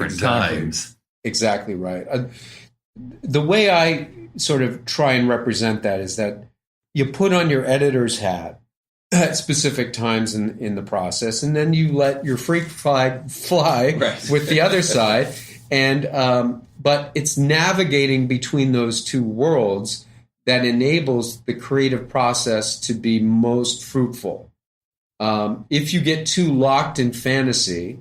different times. Exactly right. The way I sort of try and represent that is that you put on your editor's hat at specific times in the process, and then you let your freak fly right. with the other side. And but it's navigating between those two worlds that enables the creative process to be most fruitful. If you get too locked in fantasy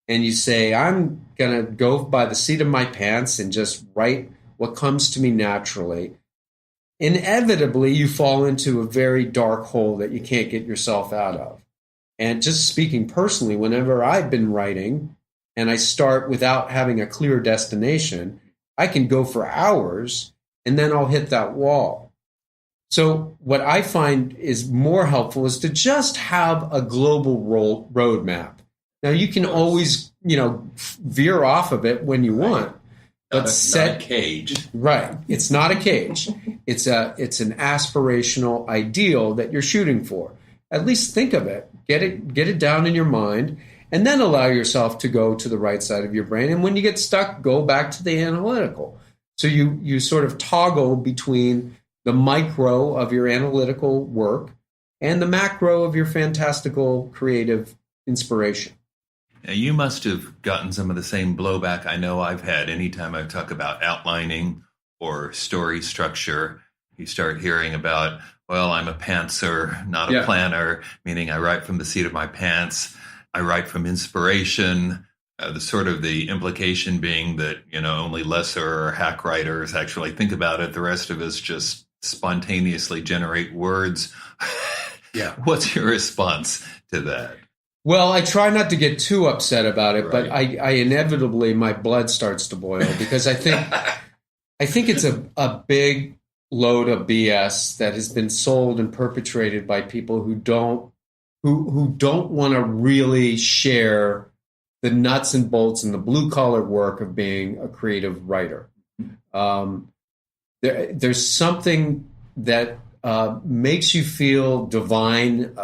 and you say, I'm going to go by the seat of my pants and just write what comes to me naturally, inevitably you fall into a very dark hole that you can't get yourself out of. And just speaking personally, whenever I've been writing and I start without having a clear destination, I can go for hours and then I'll hit that wall. So what I find is more helpful is to just have a global roadmap. Now you can always, veer off of it when you want. But not a cage. Right. It's not a cage. It's an aspirational ideal that you're shooting for. At least think of it. Get it down in your mind, and then allow yourself to go to the right side of your brain. And when you get stuck, go back to the analytical. So you sort of toggle between the micro of your analytical work and the macro of your fantastical creative inspiration. Now, you must have gotten some of the same blowback I know I've had anytime I talk about outlining or story structure. You start hearing about, well, I'm a pantser, not a planner, meaning I write from the seat of my pants. I write from inspiration. The implication being that, only lesser or hack writers actually think about it. The rest of us just spontaneously generate words. Yeah. What's your response to that? Well, I try not to get too upset about it, Right. but I inevitably, my blood starts to boil because I think it's a big load of BS that has been sold and perpetrated by people who don't want to really share the nuts and bolts and the blue collar work of being a creative writer. There's something that makes you feel divine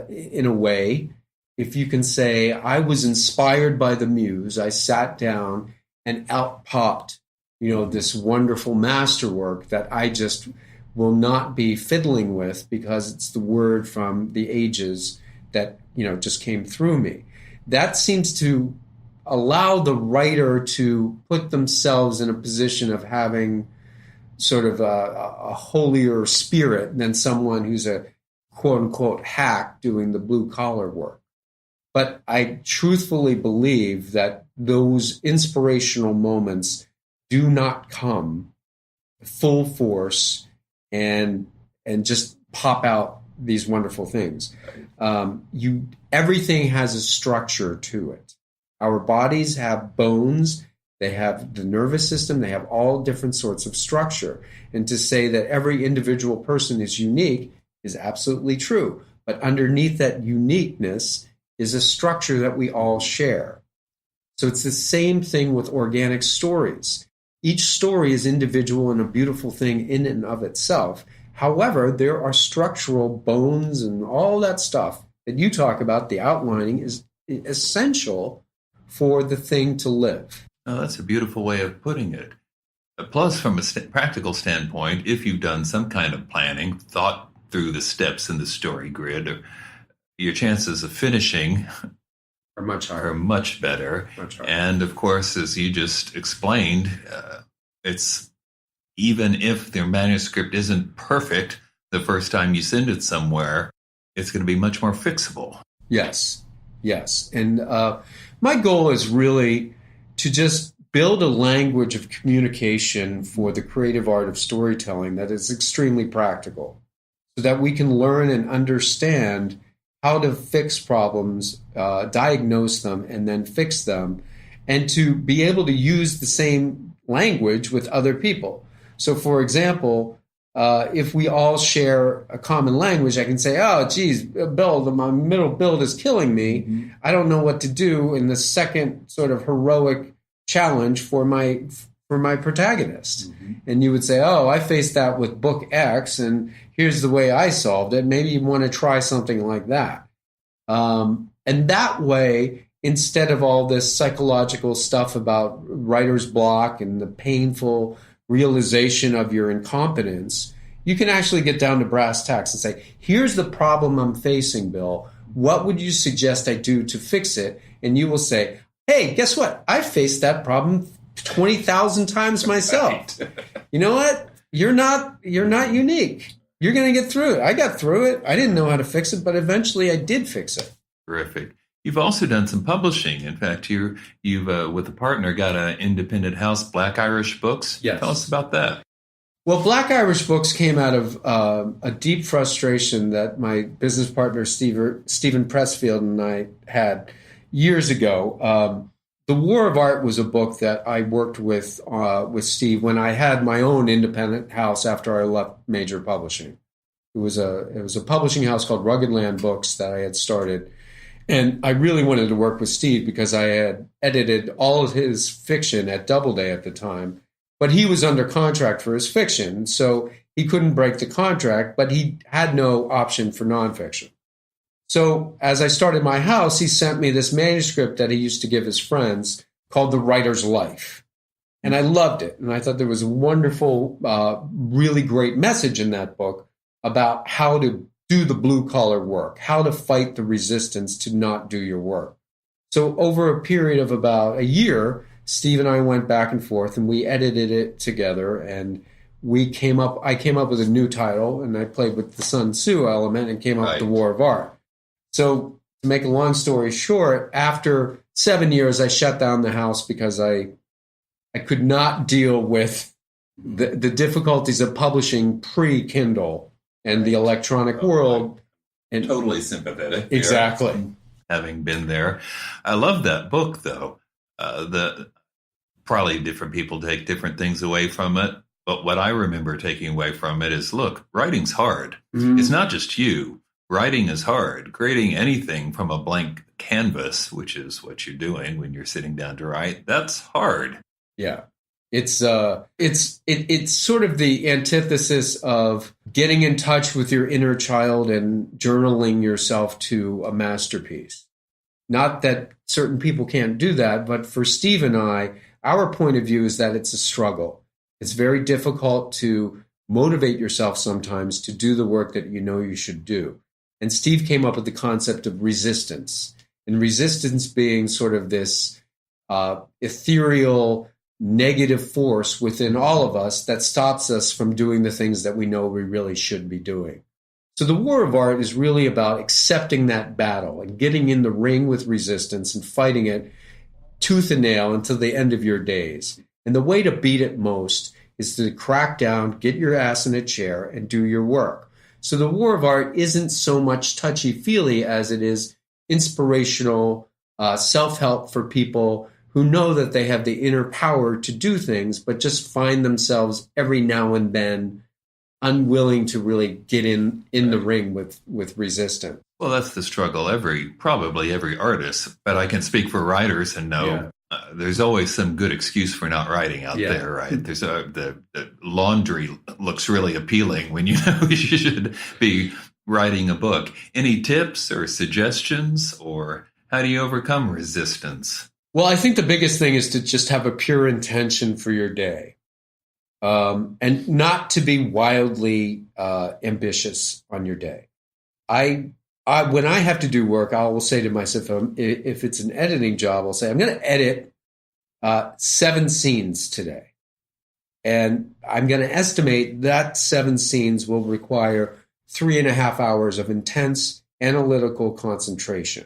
in a way. If you can say, I was inspired by the muse, I sat down and out popped, this wonderful masterwork that I just will not be fiddling with because it's the word from the ages that, just came through me. That seems to allow the writer to put themselves in a position of having sort of a holier spirit than someone who's a quote unquote hack doing the blue collar work. But I truthfully believe that those inspirational moments do not come full force and just pop out these wonderful things. Everything has a structure to it. Our bodies have bones, they have the nervous system, they have all different sorts of structure. And to say that every individual person is unique is absolutely true. But underneath that uniqueness is a structure that we all share. So it's the same thing with organic stories. Each story is individual and a beautiful thing in and of itself. However, there are structural bones and all that stuff that you talk about. The outlining is essential for the thing to live. Oh, that's a beautiful way of putting it. Plus, from a practical standpoint, if you've done some kind of planning, thought through the steps in the story grid, your chances of finishing are much higher, are much better. Much higher. And of course, as you just explained, it's even if their manuscript isn't perfect the first time you send it somewhere, it's going to be much more fixable. Yes. And my goal is really to just build a language of communication for the creative art of storytelling that is extremely practical so that we can learn and understand how to fix problems, diagnose them, and then fix them, and to be able to use the same language with other people. So, for example, if we all share a common language, I can say, oh, geez, Bill, my middle build is killing me. Mm-hmm. I don't know what to do in the second sort of heroic challenge for my protagonist. Mm-hmm. And you would say, oh, I faced that with book X, and here's the way I solved it. Maybe you want to try something like that. And that way, instead of all this psychological stuff about writer's block and the painful realization of your incompetence, you can actually get down to brass tacks and say, here's the problem I'm facing, Bill. What would you suggest I do to fix it? And you will say, hey, guess what? I faced that problem 20,000 times myself. Right. You know what? You're not unique. You're going to get through it. I got through it. I didn't know how to fix it, but eventually I did fix it. Terrific. You've also done some publishing. In fact, you've with a partner got an independent house, Black Irish Books. Yes. Tell us about that. Well, Black Irish Books came out of a deep frustration that my business partner, Stephen Pressfield, and I had years ago. The War of Art was a book that I worked with Steve when I had my own independent house after I left major publishing. It was a publishing house called Rugged Land Books that I had started. And I really wanted to work with Steve because I had edited all of his fiction at Doubleday at the time. But he was under contract for his fiction, so he couldn't break the contract, but he had no option for nonfiction. So as I started my house, he sent me this manuscript that he used to give his friends called The Writer's Life. And I loved it. And I thought there was a wonderful, really great message in that book about how to do the blue-collar work, how to fight the resistance to not do your work. So over a period of about a year, Steve and I went back and forth, and we edited it together, and I came up with a new title, and I played with the Sun Tzu element and came up with The War of Art. So to make a long story short, after 7 years, I shut down the house because I could not deal with the difficulties of publishing pre-Kindle and the electronic world. And totally sympathetic. Exactly. There, having been there. I love that book, though. Probably different people take different things away from it. But what I remember taking away from it is, look, writing's hard. Mm-hmm. It's not just you. Writing is hard. Creating anything from a blank canvas, which is what you're doing when you're sitting down to write, that's hard. Yeah. It's sort of the antithesis of getting in touch with your inner child and journaling yourself to a masterpiece. Not that certain people can't do that, but for Steve and I, our point of view is that it's a struggle. It's very difficult to motivate yourself sometimes to do the work that you know you should do. And Steve came up with the concept of resistance, and resistance being sort of this ethereal, negative force within all of us that stops us from doing the things that we know we really should be doing. So the War of Art is really about accepting that battle and getting in the ring with resistance and fighting it tooth and nail until the end of your days. And the way to beat it most is to crack down, get your ass in a chair, and do your work. So the War of Art isn't so much touchy-feely as it is inspirational, self-help for people who know that they have the inner power to do things, but just find themselves every now and then unwilling to really get in the ring with resistance. Well, that's the struggle probably every artist, but I can speak for writers and know there's always some good excuse for not writing out there, right? There's the laundry looks really appealing when you know you should be writing a book. Any tips or suggestions, or how do you overcome resistance? Well, I think the biggest thing is to just have a pure intention for your day, and not to be wildly ambitious on your day. When I have to do work, I will say to myself, if it's an editing job, I'll say, I'm going to edit 7 scenes today. And I'm going to estimate that 7 scenes will require 3.5 hours of intense analytical concentration.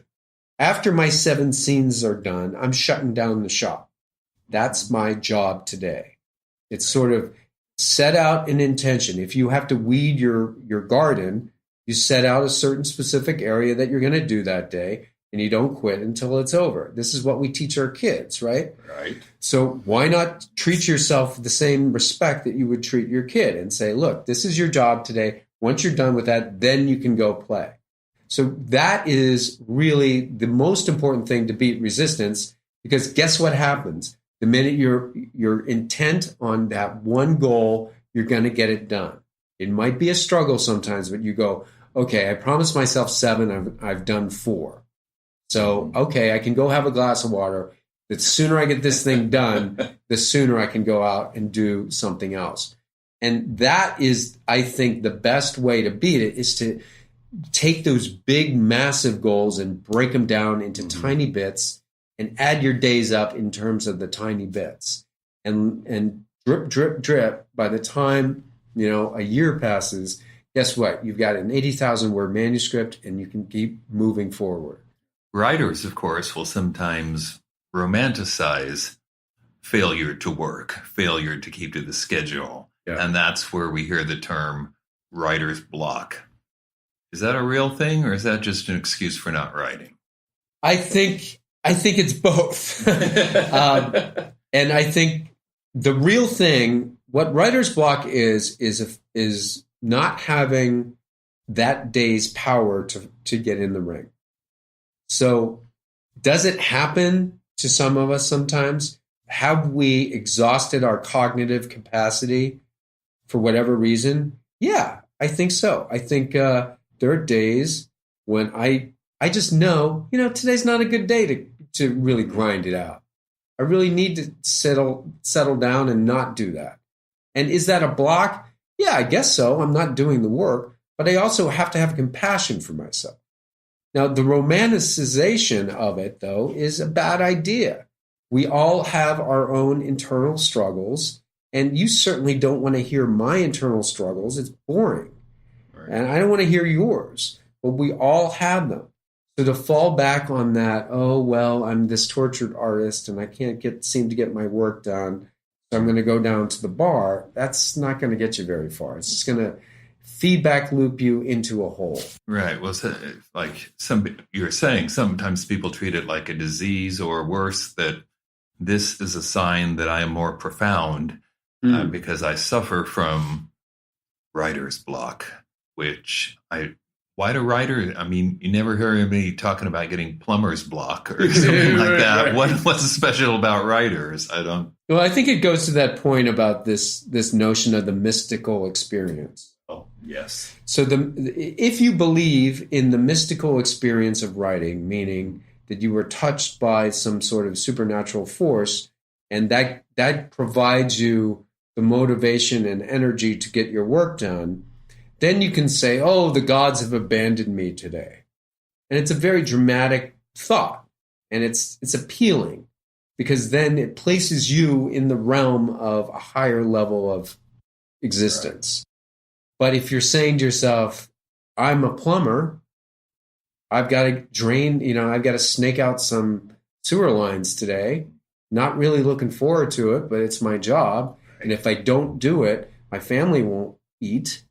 After my 7 scenes are done, I'm shutting down the shop. That's my job today. It's sort of set out an intention. If you have to weed your garden, you set out a certain specific area that you're going to do that day, and you don't quit until it's over. This is what we teach our kids, right? Right. So why not treat yourself with the same respect that you would treat your kid and say, look, this is your job today. Once you're done with that, then you can go play. So that is really the most important thing to beat resistance, because guess what happens? The minute you're intent on that one goal, you're going to get it done. It might be a struggle sometimes, but you go, okay, I promised myself 7, I've done 4. So, okay, I can go have a glass of water. The sooner I get this thing done, the sooner I can go out and do something else. And that is, I think, the best way to beat it is to take those big, massive goals and break them down into tiny bits and add your days up in terms of the tiny bits. And drip, drip, drip, by the time, a year passes, guess what? You've got an 80,000 word manuscript and you can keep moving forward. Writers, of course, will sometimes romanticize failure to work, failure to keep to the schedule. Yeah. And that's where we hear the term writer's block. Is that a real thing, or is that just an excuse for not writing? I think it's both. And I think the real thing, what writer's block is not having that day's power to get in the ring. So does it happen to some of us sometimes? Have we exhausted our cognitive capacity for whatever reason? Yeah, I think so. I think there are days when I just know, today's not a good day to really grind it out. I really need to settle down and not do that. And is that a block? Yeah, I guess so. I'm not doing the work, but I also have to have compassion for myself. Now, the romanticization of it, though, is a bad idea. We all have our own internal struggles, and you certainly don't want to hear my internal struggles. It's boring. Right. And I don't want to hear yours, but we all have them. So to fall back on that, oh, well, I'm this tortured artist and I can't seem to get my work done, so I'm going to go down to the bar, that's not going to get you very far. It's just going to feedback loop you into a hole. Right. Well, so, like you're saying, sometimes people treat it like a disease, or worse, that this is a sign that I am more profound because I suffer from writer's block, which why do writers? I mean, you never hear me talking about getting plumber's block or something like that. Right. What's special about writers? I don't. Well, I think it goes to that point about this notion of the mystical experience. Oh, yes. So if you believe in the mystical experience of writing, meaning that you were touched by some sort of supernatural force, and that provides you the motivation and energy to get your work done, then you can say, oh, the gods have abandoned me today. And it's a very dramatic thought, and it's appealing, because then it places you in the realm of a higher level of existence. Right. But if you're saying to yourself, I'm a plumber, I've got to drain, I've got to snake out some sewer lines today, not really looking forward to it, but it's my job. And if I don't do it, my family won't eat.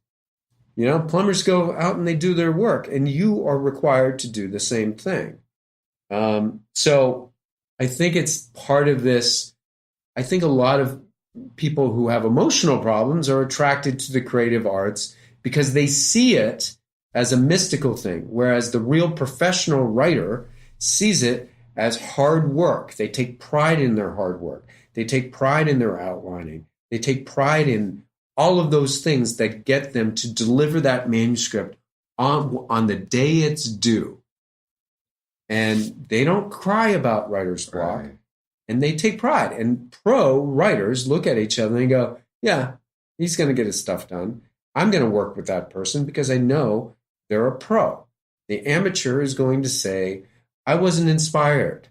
Plumbers go out and they do their work, and you are required to do the same thing. So I think it's part of this. I think a lot of people who have emotional problems are attracted to the creative arts because they see it as a mystical thing, whereas the real professional writer sees it as hard work. They take pride in their hard work. They take pride in their outlining. They take pride in all of those things that get them to deliver that manuscript on the day it's due. And they don't cry about writer's block. Right. And they take pride. And pro writers look at each other and go, yeah, he's going to get his stuff done. I'm going to work with that person because I know they're a pro. The amateur is going to say, I wasn't inspired.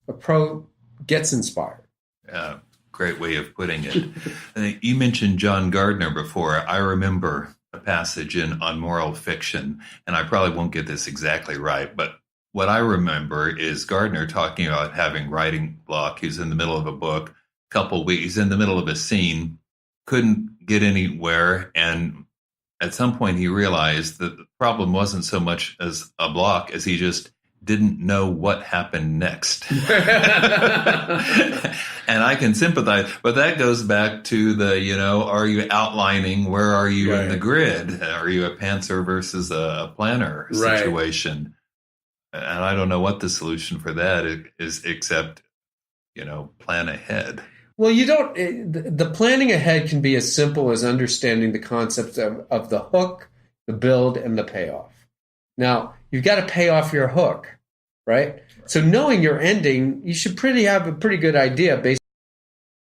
A pro gets inspired. Yeah, great way of putting it. You mentioned John Gardner before. I remember a passage on moral fiction, and I probably won't get this exactly right, but what I remember is Gardner talking about having writing block. He's in the middle of a book, couple weeks, he's in the middle of a scene, couldn't get anywhere, and at some point he realized that the problem wasn't so much as a block as he just didn't know what happened next. And I can sympathize, but that goes back to the, are you outlining? Where are you in the grid? Are you a pantser versus a planner situation? Right. And I don't know what the solution for that is except, plan ahead. Well, the planning ahead can be as simple as understanding the concept of the hook, the build, and the payoff. Now, you've got to pay off your hook. right? So knowing your ending, you should have a pretty good idea based